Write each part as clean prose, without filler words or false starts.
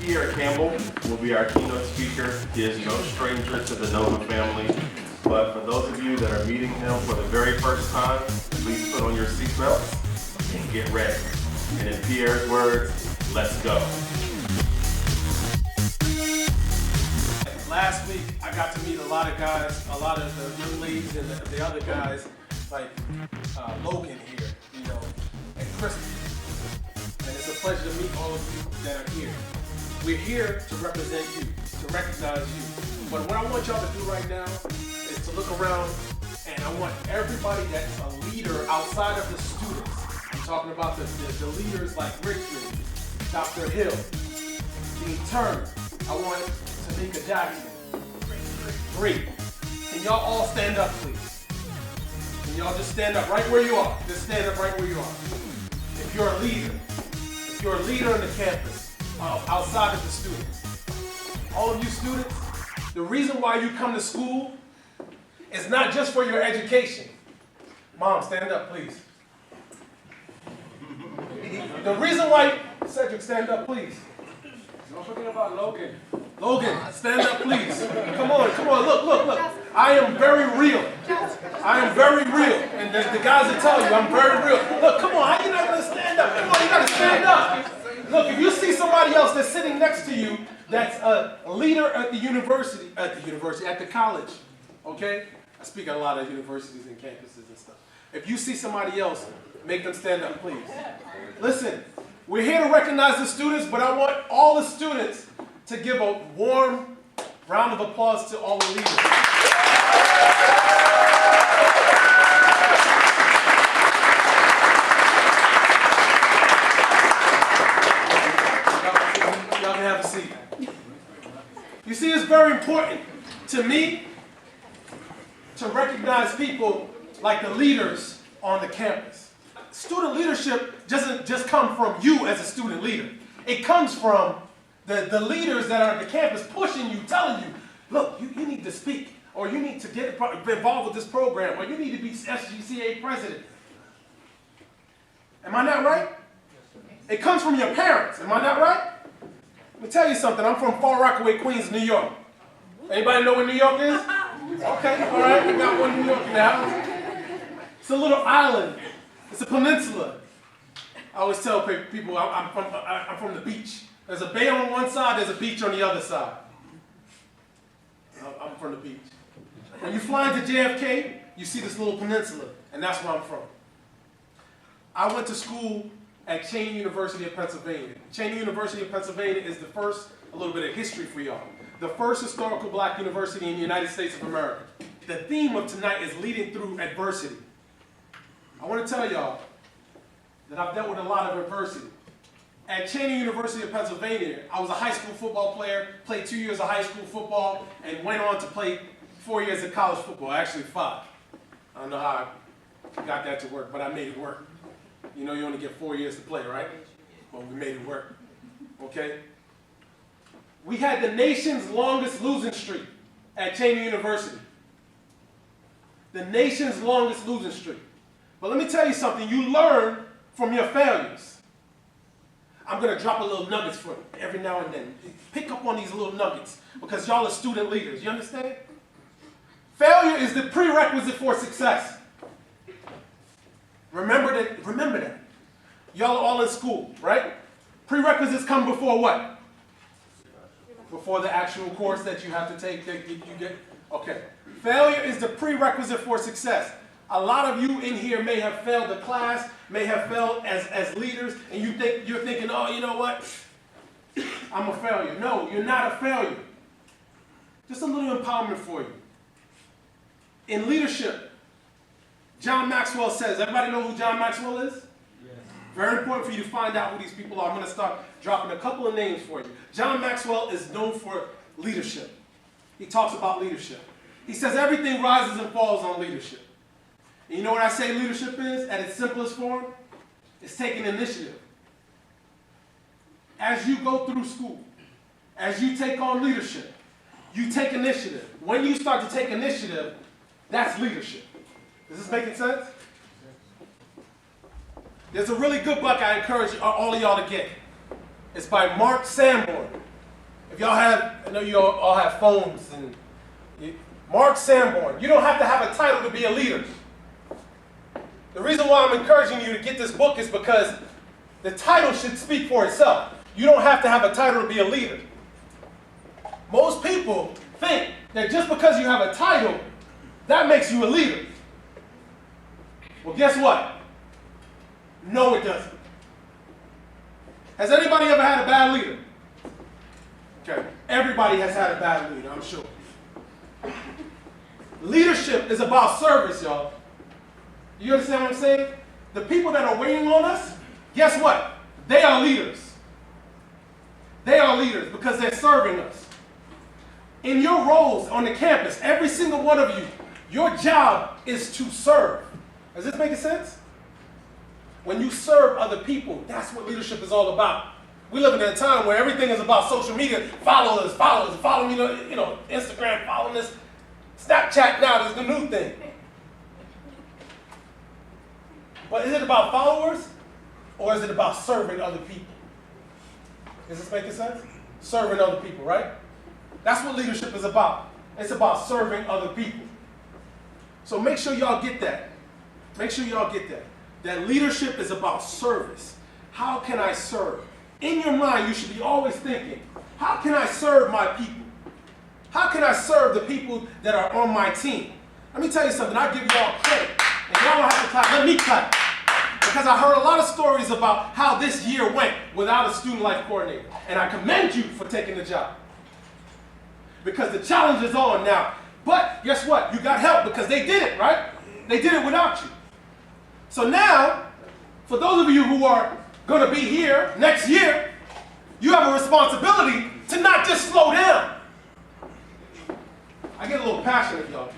Pierre Campbell will be our keynote speaker. He is no stranger to the Nova family, but for those of you that are meeting him for the very first time, please put on your seatbelts and get ready. And in Pierre's words, let's go. Last week, I got to meet a lot of guys, a lot of the young ladies and the other guys, like Logan here, and Kristen. And it's a pleasure to meet all of you that are here. We're here to represent you, to recognize you. But what I want y'all to do right now is to look around, and I want everybody that's a leader outside of the students. I'm talking about the leaders like Richmond, Dr. Hill, Dean Turner. I want Tamika Jackson. Great. Can y'all all stand up, please? Can y'all just stand up right where you are? Just stand up right where you are. If you're a leader on the campus, outside of the students, all of you students, the reason why you come to school is not just for your education. Mom, stand up, please. The reason why, Cedric, stand up, please. Don't forget about Logan. Logan, stand up, please. Come on, look. I am very real. And the guys will tell you, I'm very real. Look, come on, how you not gonna stand up? Come on, you gotta stand up. Look, if you see somebody else that's sitting next to you that's a leader at the college, okay? I speak at a lot of universities and campuses and stuff. If you see somebody else, make them stand up, please. Listen, we're here to recognize the students, but I want all the students to give a warm round of applause to all the leaders. Y'all can have a seat. You see, it's very important to me to recognize people like the leaders on the campus. Student leadership doesn't just come from you as a student leader. It comes from the leaders that are at the campus pushing you, telling you, look, you need to speak, or you need to get involved with this program, or you need to be SGCA president. Am I not right? It comes from your parents. Am I not right? Let me tell you something. I'm from Far Rockaway, Queens, New York. Anybody know where New York is? Okay, all right. We got one New York now. It's a little island. It's a peninsula. I always tell people I'm from the beach. There's a bay on one side, there's a beach on the other side. I'm from the beach. When you fly into JFK, you see this little peninsula, and that's where I'm from. I went to school at Cheyney University of Pennsylvania. Cheyney University of Pennsylvania is the first, a little bit of history for y'all, the first historical black university in the United States of America. The theme of tonight is leading through adversity. I want to tell y'all that I've dealt with a lot of adversity. At Cheyney University of Pennsylvania, I was a high school football player, played 2 years of high school football, and went on to play 4 years of college football, actually 5. I don't know how I got that to work, but I made it work. You know you only get 4 years to play, right? Well, we made it work, okay? We had the nation's longest losing streak at Cheyney University. The nation's longest losing streak. But let me tell you something, you learn from your failures. I'm going to drop a little nuggets for you every now and then. Pick up on these little nuggets because y'all are student leaders. You understand? Failure is the prerequisite for success. Remember that. Y'all are all in school, right? Prerequisites come before what? Before the actual course that you have to take. Okay. Failure is the prerequisite for success. A lot of you in here may have failed the class, may have failed as leaders, and you're thinking, oh, you know what? I'm a failure. No, you're not a failure. Just a little empowerment for you. In leadership, John Maxwell says, everybody know who John Maxwell is? Yes. Very important for you to find out who these people are. I'm going to start dropping a couple of names for you. John Maxwell is known for leadership. He talks about leadership. He says everything rises and falls on leadership. And you know what I say leadership is at its simplest form? It's taking initiative. As you go through school, as you take on leadership, you take initiative. When you start to take initiative, that's leadership. Is this making sense? There's a really good book I encourage all of y'all to get. It's by Mark Sanborn. If y'all have, I know you all have phones, and Mark Sanborn, you don't have to have a title to be a leader. The reason why I'm encouraging you to get this book is because the title should speak for itself. You don't have to have a title to be a leader. Most people think that just because you have a title, that makes you a leader. Well, guess what? No, it doesn't. Has anybody ever had a bad leader? Okay, everybody has had a bad leader, I'm sure. Leadership is about service, y'all. You understand what I'm saying? The people that are waiting on us, guess what? They are leaders. They are leaders because they're serving us. In your roles on the campus, every single one of you, your job is to serve. Does this make sense? When you serve other people, that's what leadership is all about. We live in a time where everything is about social media. Follow us, follow me, you know, Instagram, follow this. Snapchat now is the new thing. But is it about followers or is it about serving other people? Is this making sense? Serving other people, right? That's what leadership is about. It's about serving other people. So make sure y'all get that. Make sure y'all get that. That leadership is about service. How can I serve? In your mind, you should be always thinking, how can I serve my people? How can I serve the people that are on my team? Let me tell you something. I give y'all credit. And y'all don't have to clap. Let me clap. Because I heard a lot of stories about how this year went without a student life coordinator. And I commend you for taking the job. Because the challenge is on now. But guess what? You got help because they did it, right? They did it without you. So now, for those of you who are going to be here next year, you have a responsibility to not just slow down. I get a little passionate, y'all.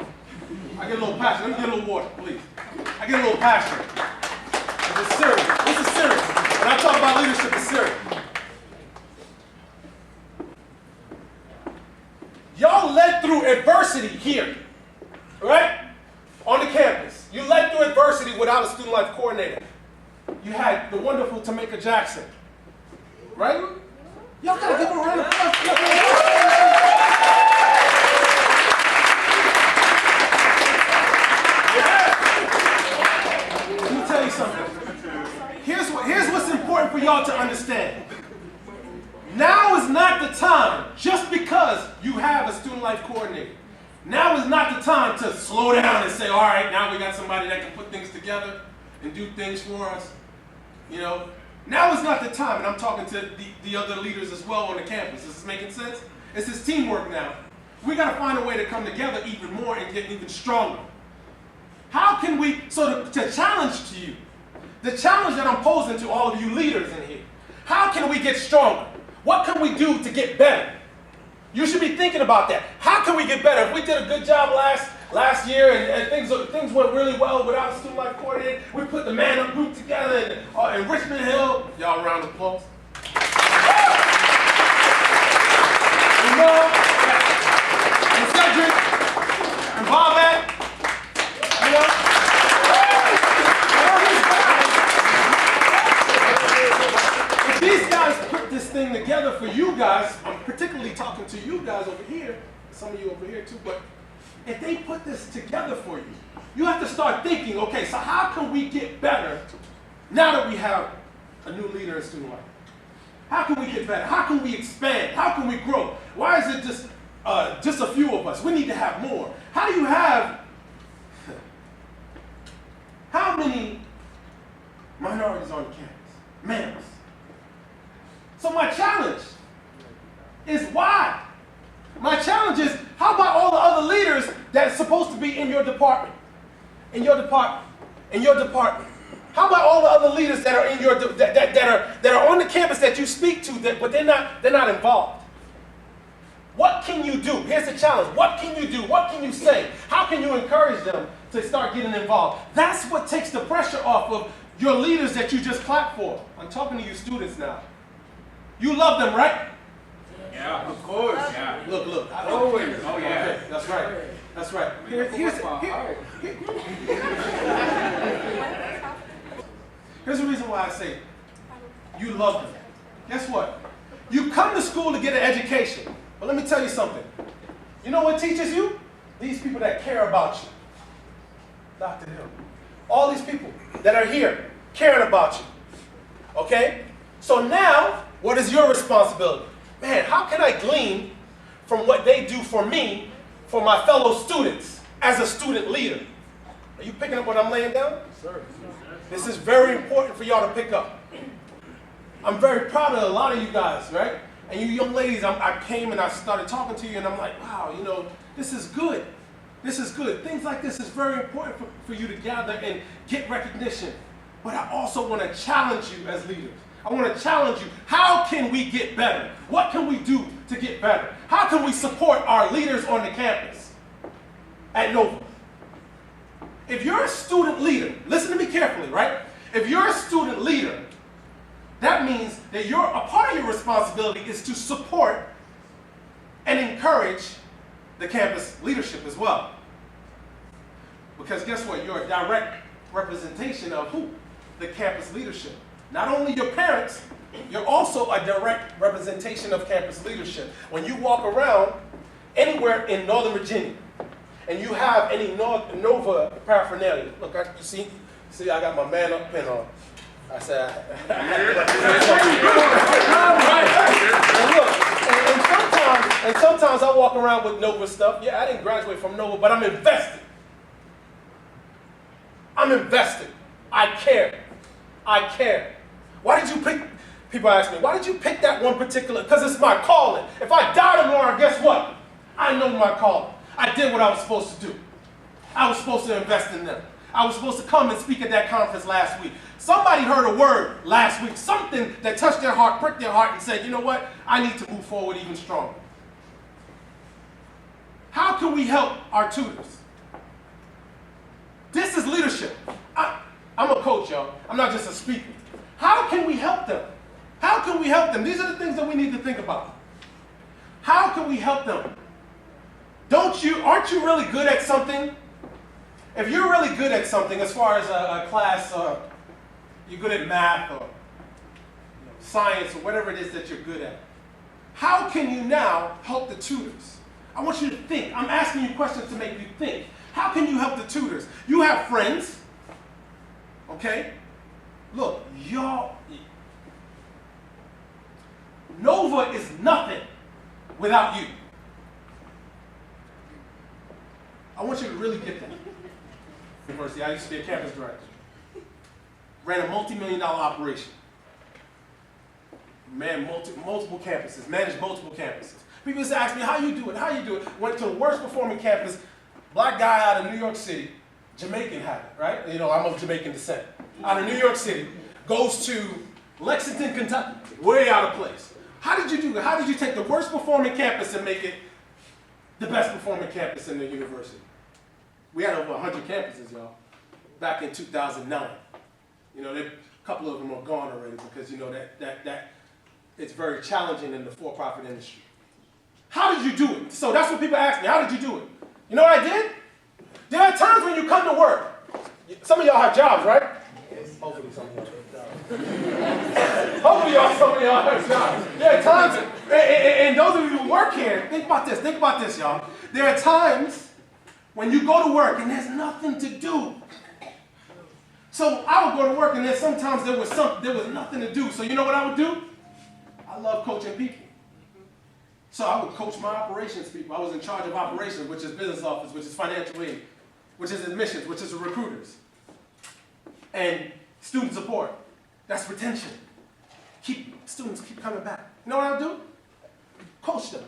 I get a little passionate. Let me get a little water, please. I get a little passionate. It's serious. This is serious. When I talk about leadership, it's serious. Y'all led through adversity here, right? On the campus. You led through adversity without a student life coordinator. You had the wonderful Tamika Jackson, right? Y'all gotta give her a round of applause. Let me tell you something. Here's what's important for y'all to understand. Now is not the time, just because you have a student life coordinator. Now is not the time to slow down and say, all right, now we got somebody that can put things together and do things for us. You know, now is not the time, and I'm talking to the other leaders as well on the campus. Is this making sense? It's this teamwork now. We got to find a way to come together even more and get even stronger. How can we, so to challenge to you, the challenge that I'm posing to all of you leaders in here, how can we get stronger? What can we do to get better? You should be thinking about that. How can we get better? If we did a good job last year and things went really well without a student life coordinator, we put the man up group together in Richmond Hill. Y'all round of applause. And Cedric and Bob, you know. If these guys put this thing together for you guys, I'm particularly talking to you guys over here, some of you over here too, but if they put this together for you, you have to start thinking, okay, so how can we get better now that we have a new leader in student life? How can we get better? How can we expand? How can we grow? Why is it just a few of us? We need to have more. How do you have, how many minorities on campus? Males. So my challenge is why? My challenge is, how about all the other leaders that's supposed to be in your department? In your department. In your department. How about all the other leaders that are in your that are on the campus that you speak to, but they're not involved? What can you do? Here's the challenge. What can you do? What can you say? How can you encourage them to start getting involved? That's what takes the pressure off of your leaders that you just clapped for. I'm talking to you students now. You love them, right? Yeah, of course. Yeah. Look. Always. Oh, yeah. Okay, that's right. That's right. Here's the reason why I say you love them. Guess what? You come to school to get an education. But let me tell you something. You know what teaches you? These people that care about you. Dr. Hill. All these people that are here caring about you. Okay? So now, what is your responsibility? Man, how can I glean from what they do for me, for my fellow students, as a student leader? Are you picking up what I'm laying down? Sir. This is very important for y'all to pick up. I'm very proud of a lot of you guys, right? And you young ladies, I came and I started talking to you and I'm like, wow, you know, this is good. This is good. Things like this is very important for you to gather and get recognition. But I also want to challenge you as leaders. I want to challenge you. How can we get better? What can we do to get better? How can we support our leaders on the campus at Nova? If you're a student leader, listen to me carefully, right? If you're a student leader, that means that a part of your responsibility is to support and encourage the campus leadership as well. Because guess what? You're a direct representation of who? The campus leadership. Not only your parents, you're also a direct representation of campus leadership. When you walk around anywhere in Northern Virginia and you have any Nova paraphernalia, look, you see, I got my man up pin on. I said, and sometimes I walk around with Nova stuff. Yeah, I didn't graduate from Nova, but I'm invested. I'm invested. I care. I care. Why did you pick, people ask me, why did you pick that one particular, because it's my calling. If I die tomorrow, guess what? I know my calling. I did what I was supposed to do. I was supposed to invest in them. I was supposed to come and speak at that conference last week. Somebody heard a word last week, something that touched their heart, pricked their heart, and said, you know what? I need to move forward even stronger. How can we help our tutors? This is leadership. I'm a coach, y'all. I'm not just a speaker. How can we help them? How can we help them? These are the things that we need to think about. How can we help them? Aren't you really good at something? If you're really good at something, as far as a class, you're good at math or science or whatever it is that you're good at, how can you now help the tutors? I want you to think. I'm asking you questions to make you think. How can you help the tutors? You have friends, okay? Look, y'all, Nova is nothing without you. I want you to really get that. University, I used to be a campus director. Ran a multi-million-dollar operation. Man, multiple campuses, managed multiple campuses. People used to ask me, how you do it? How you do it? Went to the worst performing campus, black guy out of New York City, Jamaican habit, right? You know, I'm of Jamaican descent. Out of New York City, goes to Lexington, Kentucky, way out of place. How did you do it? How did you take the worst performing campus and make it the best performing campus in the university? We had over 100 campuses, y'all, back in 2009. You know, a couple of them are gone already because, you know, that it's very challenging in the for-profit industry. How did you do it? So that's what people ask me. How did you do it? You know what I did? There are times when you come to work. Some of y'all have jobs, right? Hopefully some of y'all have jobs. Hopefully some of y'all have jobs. There are times, and those of you who work here, think about this, y'all. There are times when you go to work and there's nothing to do. So I would go to work and then sometimes there was nothing to do. So you know what I would do? I love coaching people. So I would coach my operations people. I was in charge of operations, which is business office, which is financial aid, which is admissions, which is recruiters. And student support. That's retention. Students keep coming back. You know what I would do? Coach them.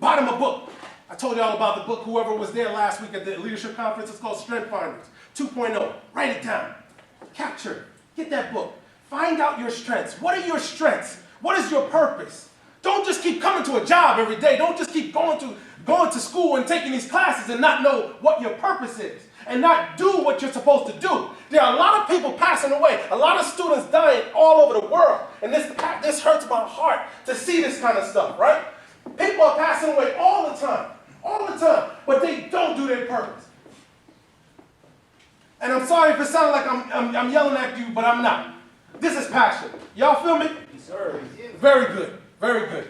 Buy them a book. I told you all about the book. Whoever was there last week at the leadership conference, it's called Strength Finders 2.0. Write it down. Capture it. Get that book. Find out your strengths. What are your strengths? What is your purpose? Don't just keep coming to a job every day. Don't just keep going to school and taking these classes and not know what your purpose is and not do what you're supposed to do. There are a lot of people passing away. A lot of students dying all over the world. And this hurts my heart to see this kind of stuff, right? People are passing away all the time, but they don't do their purpose. And I'm sorry if it sounds like I'm yelling at you, but I'm not. This is passion. Y'all feel me? Yes, sir. Very good. Very good.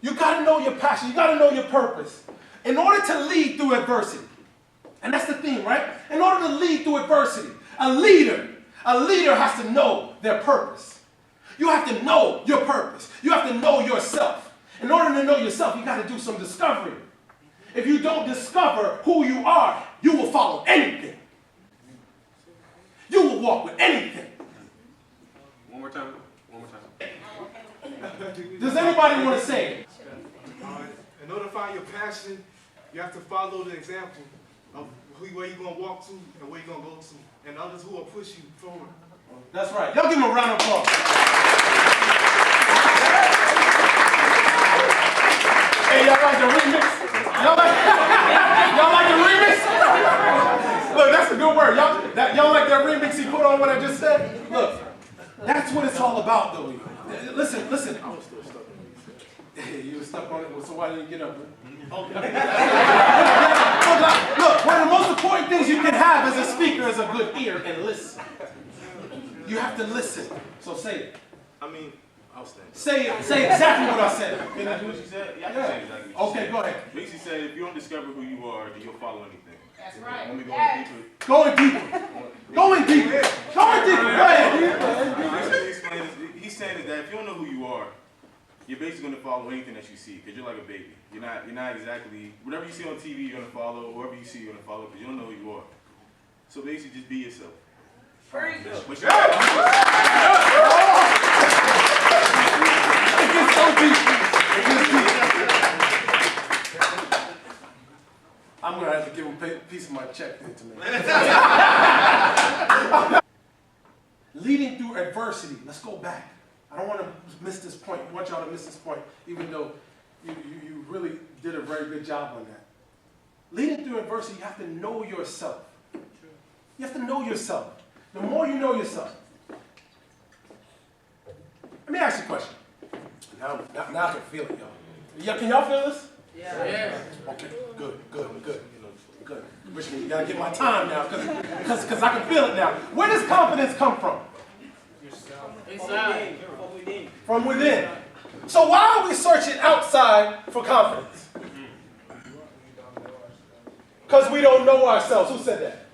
You got to know your passion. You got to know your purpose. In order to lead through adversity, and that's the theme, right? In order to lead through adversity, a leader has to know their purpose. You have to know your purpose. You have to know yourself. In order to know yourself, you got to do some discovery. If you don't discover who you are, you will follow anything. You will walk with anything. One more time. Does anybody want to say it? In order to find your passion, you have to follow the example of where you're going to walk to and where you're going to go to, and others who will push you forward. That's right. Y'all give him a round of applause. Hey, y'all like the remix? Y'all like the remix? Look, that's a good word. Y'all like that remix he put on what I just said? Look, that's what it's all about, though. Listen. Hey, you were stuck on it, so why didn't you get up? Okay. Look, one of the most important things you can have as a speaker is a good ear and listen. You have to listen. So say it. Say exactly what I said. Can I do what you said? Yeah, I can say exactly what you Okay, said. go ahead. Basically said, if you don't discover who you are, then you'll follow anything. That's right. When we go deeper. Going deeper. Going deeper. Going deeper. Go ahead. Basically explain this, he's saying is that if you don't know who you are, you're basically going to follow anything that you see, because you're like a baby. You're not exactly, whatever you see on TV, you're going to follow. Whoever you see, you're going to follow, because you don't know who you are. So basically, just be yourself. Very good. But It gets so deep. It gets deep. I'm going to have to give him a piece of my check then tonight. Leading through adversity. Let's go back. I don't want to miss this point. I want y'all to miss this point, even though you really did a very good job on that. Leading through adversity, you have to know yourself. You have to know yourself. The more you know yourself. Let me ask you a question. Now I can feel it, y'all. Can y'all feel this? Yeah. Okay, good. Wish me, you gotta get my time now, because I can feel it now. Where does confidence come from? Inside. From within. So why are we searching outside for confidence? Because we don't know ourselves. Who said that?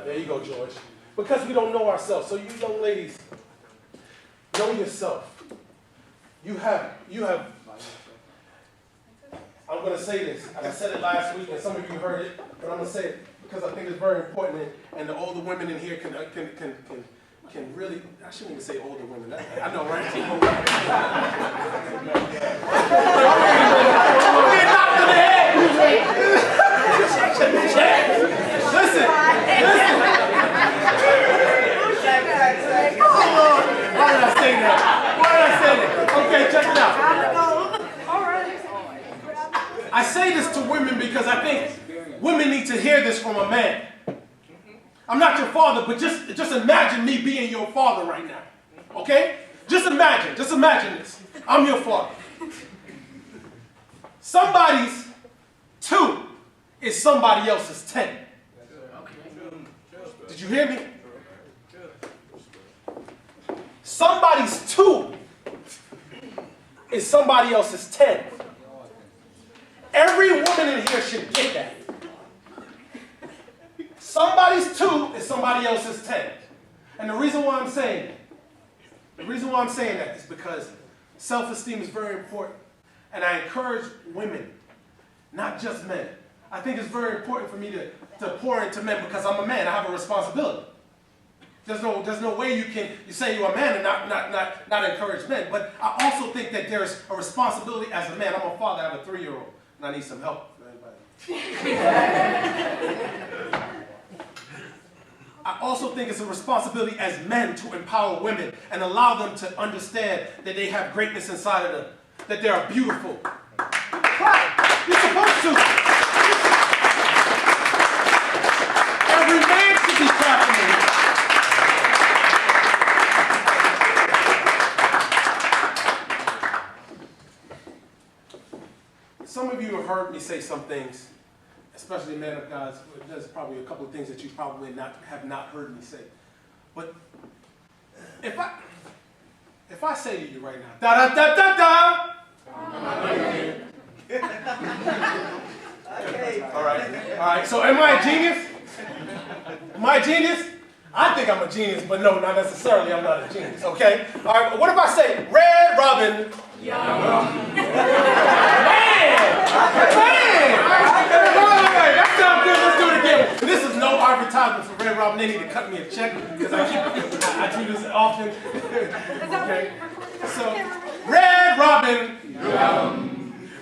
There you go, George. Because we don't know ourselves. So you young ladies, know yourself. You have, I'm going to say this, and I said it last week, and some of you heard it, but I'm going to say it because I think it's very important, and the older women in here can really, I shouldn't even say older women, I know, right? Listen. Why did I say that? Okay, check it out. I say this to women because I think women need to hear this from a man. I'm not your father, but just imagine me being your father right now. Okay? Just imagine this. I'm your father. Somebody's 2 is somebody else's 10. Did you hear me? Somebody's 2 is somebody else's 10. Every woman in here should get that. Somebody's 2 is somebody else's 10. And the reason why I'm saying that is because self-esteem is very important. And I encourage women, not just men. I think it's very important for me to pour into men because I'm a man. I have a responsibility. There's no way you say you're a man and not encourage men. But I also think that there's a responsibility as a man. I'm a father. I have a 3-year-old, and I need some help. I also think it's a responsibility as men to empower women and allow them to understand that they have greatness inside of them, that they are beautiful. You're supposed to. Every man should be clapping. Some of you have heard me say some things, especially man of God. There's probably a couple of things that you probably have not heard me say. But if If I say to you right now, da da da da da. Okay. All right. So am I a genius? Am I a genius? I think I'm a genius, but no, not necessarily. I'm not a genius. Okay. All right. But what if I say Red Robin? Man! That sounds good. Let's do it again. This is no advertisement for Red Robin. They need to cut me a check because I do this often. Okay. So, Red Robin.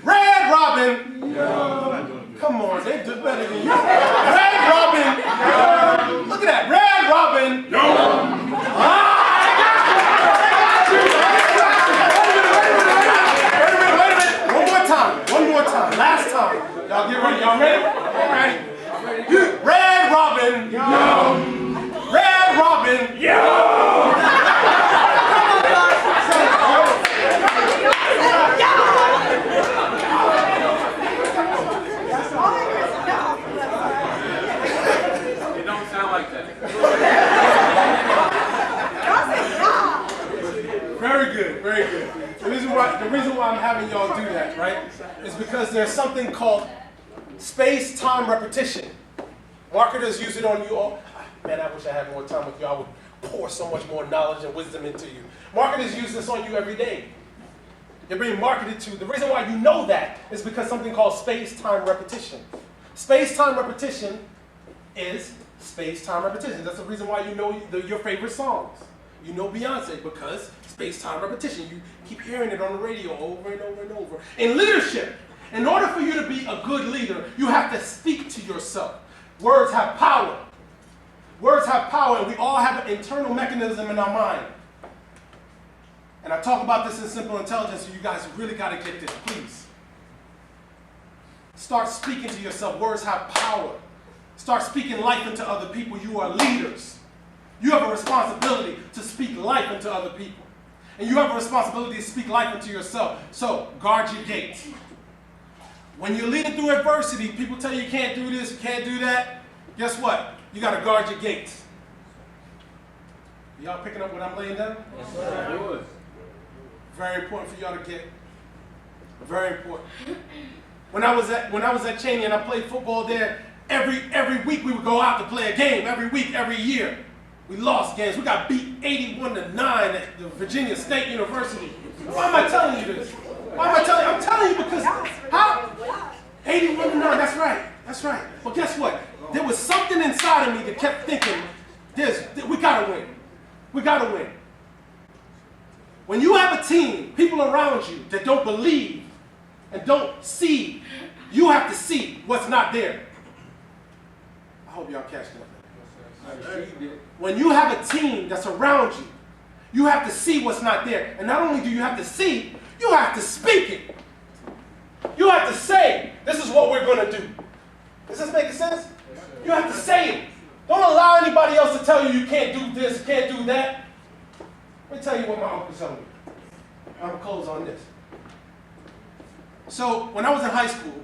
Red Robin. Come on, they do better than you. Red Robin. Look at that. Red Robin. One more time. Last time. Y'all get ready. Y'all ready? All right. Red Robin. Red Robin. It don't sound like that. Very good, very good. The reason why I'm having y'all do that, right, is because there's something called space-time repetition. Marketers use it on you all. Man, I wish I had more time with you. I would pour so much more knowledge and wisdom into you. Marketers use this on you every day. You're being marketed to. The reason why you know that is because something called space-time repetition. Space-time repetition is space-time repetition. That's the reason why you know your favorite songs. You know Beyonce because space-time repetition. You keep hearing it on the radio over and over and over. In leadership, in order for you to be a good leader, you have to speak to yourself. Words have power. Words have power, and we all have an internal mechanism in our mind. And I talk about this in Simple Intelligence, so you guys really got to get this, please. Start speaking to yourself. Words have power. Start speaking life into other people. You are leaders. You have a responsibility to speak life into other people. And you have a responsibility to speak life into yourself. So, guard your gates. When you're leading through adversity, people tell you can't do this, you can't do that. Guess what? You got to guard your gates. Y'all picking up what I'm laying down? Yes, sir. Very important for y'all to get. Very important. When I was at Cheney and I played football there, every week we would go out to play a game. Every week, every year. We lost games. We got beat 81-9 at the Virginia State University. Why am I telling you this? Why am I telling you? I'm telling you because how? 81-9. That's right. That's right. But guess what? There was something inside of me that kept thinking, we gotta win. We gotta win. When you have a team, people around you that don't believe and don't see, you have to see what's not there. I hope y'all catch that. When you have a team that's around you, you have to see what's not there. And not only do you have to see, you have to speak it. You have to say, this is what we're going to do. Does this make sense? You have to say it. Don't allow anybody else to tell you you can't do this, can't do that. Let me tell you what my uncle told me. I'm going to close on this. So when I was in high school,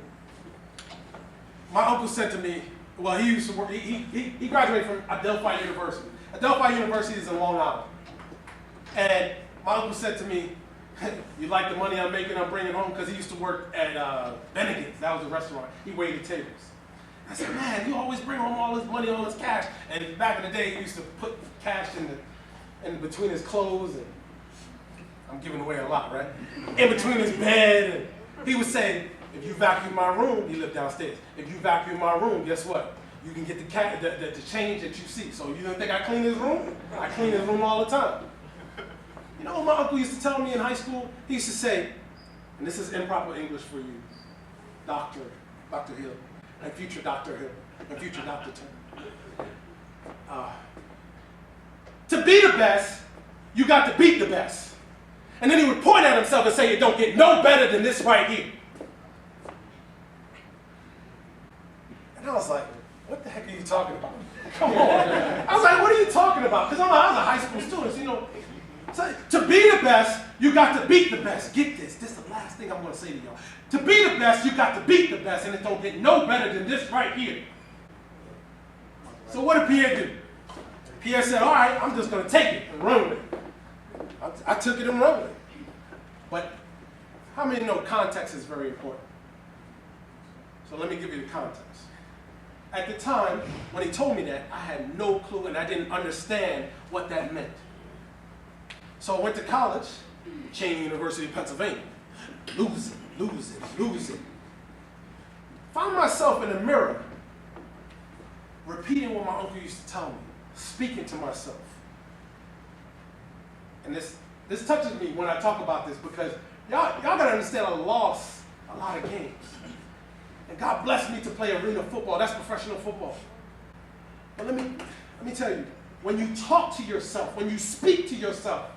my uncle said to me, well, he used to work, he graduated from Adelphi University. Adelphi University is in Long Island. And my uncle said to me, you like the money I'm making, I'm bringing home? Because he used to work at Bennigan's. That was a restaurant. He waited tables. I said, man, you always bring home all this money, all this cash. And back in the day, he used to put cash in between his clothes. And I'm giving away a lot, right? In between his bed. And he would say, if you vacuum my room, he lived downstairs. If you vacuum my room, guess what? You can get the change that you see. So you don't think I clean his room? I clean his room all the time. You know what my uncle used to tell me in high school? He used to say, and this is improper English for you, Dr. Hill, and future Dr. Hill, and future Dr. Turner. To be the best, you got to beat the best. And then he would point at himself and say, it don't get no better than this right here. And I was like, what the heck are you talking about? Come on. I was like, what are you talking about? Because I was a high school student, you know. So, to be the best, you got to beat the best. Get this. This is the last thing I'm going to say to y'all. To be the best, you got to beat the best, and it don't get no better than this right here. So what did Pierre do? Pierre said, all right, I'm just going to take it and run with it. I took it and ran with it. But how many know context is very important? So let me give you the context. At the time, when he told me that, I had no clue and I didn't understand what that meant. So I went to college, Cheney University of Pennsylvania. Losing. Found myself in the mirror, repeating what my uncle used to tell me, speaking to myself. And this touches me when I talk about this because y'all gotta understand I lost a lot of games. And God blessed me to play arena football. That's professional football. But let me tell you, when you talk to yourself, when you speak to yourself,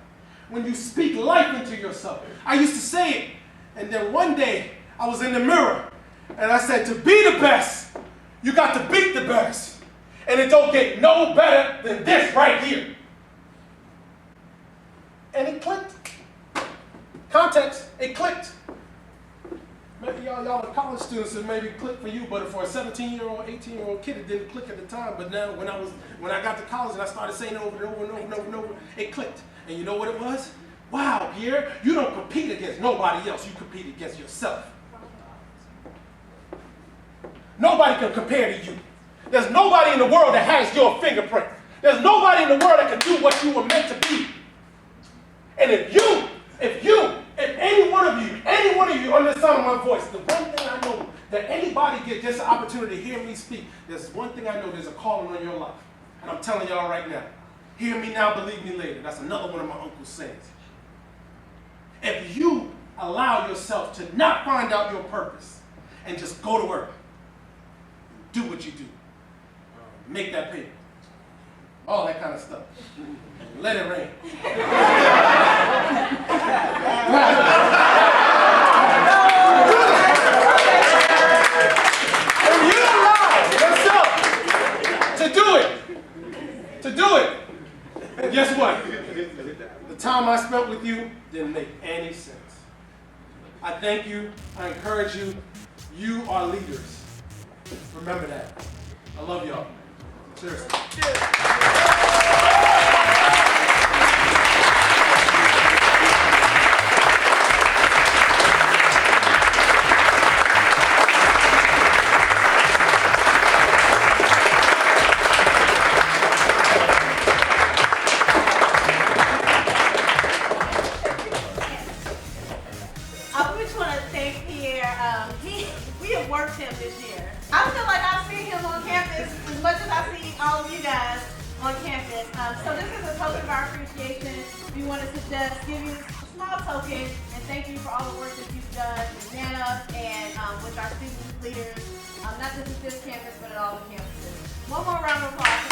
when you speak life into yourself, I used to say it. And then one day I was in the mirror and I said, to be the best, you got to beat the best. And it don't get no better than this right here. And it clicked. Context, it clicked. Maybe y'all are college students, it maybe clicked for you, but for a 17-year-old, 18-year-old kid, it didn't click at the time. But now when I got to college and I started saying it over and over, it clicked. And you know what it was? Wow, Pierre, you don't compete against nobody else, you compete against yourself. Nobody can compare to you. There's nobody in the world that has your fingerprint. There's nobody in the world that can do what you were meant to be. And if any one of you under the sound of my voice, the one thing I know that anybody gets just an opportunity to hear me speak, there's one thing I know, there's a calling on your life. And I'm telling y'all right now, hear me now, believe me later. That's another one of my uncle's sayings. If you allow yourself to not find out your purpose and just go to work, do what you do, make that paper, all that kind of stuff. Let it rain. And you allow yourself to do it, and guess what? The time I spent with you didn't make any sense. I thank you. I encourage you. You are leaders. Remember that. I love y'all. Seriously. I just want to thank Pierre. We have worked him this year. I feel like I've seen him on campus as much as I've seen all of you guys on campus. So this is a token of our appreciation. We wanted to just give you a small token and thank you for all the work that you've done with NANA and with our student leaders, not just at this campus, but at all the campuses. One more round of applause.